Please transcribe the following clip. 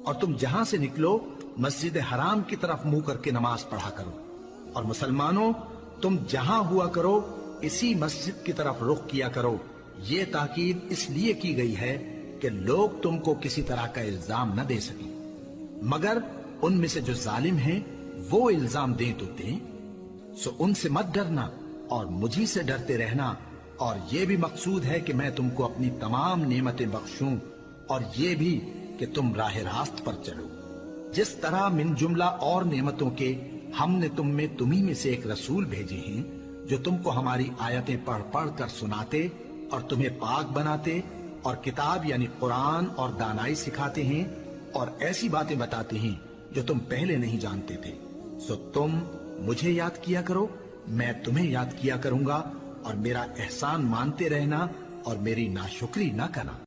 और तुम जहां से निकलो मस्जिद हराम की तरफ मुंह करके नमाज पढ़ा करो। और मुसलमानों, तुम जहां हुआ करो इसी मस्जिद की तरफ रुख किया करो। ये ताकीद इसलिए की गई है कि लोग तुमको किसी तरह का इल्जाम न दे सकें, मगर उनमें से जो जालिम हैं वो इल्जाम दें तो दें। सो उनसे मत डरना और मुझी से डरते रहना। और ये भी मकसूद है कि मैं तुमको अपनी तमाम नेमतें बख्शूं और ये भी कि तुम राह रास्त पर चलो। जिस तरह मिन जुमला और नेमतों के हमने तुम में तुम्ही में से एक रसूल भेजे हैं जो तुमको हमारी आयतें पढ़ पढ़ कर सुनाते और तुम्हें पाक बनाते और किताब यानी कुरान और दानाई सिखाते हैं और ऐसी बातें बताते हैं जो तुम पहले नहीं जानते थे। सो तुम मुझे याद किया करो, मैं तुम्हें याद किया करूंगा, और मेरा एहसान मानते रहना और मेरी नाशुक्री न करना।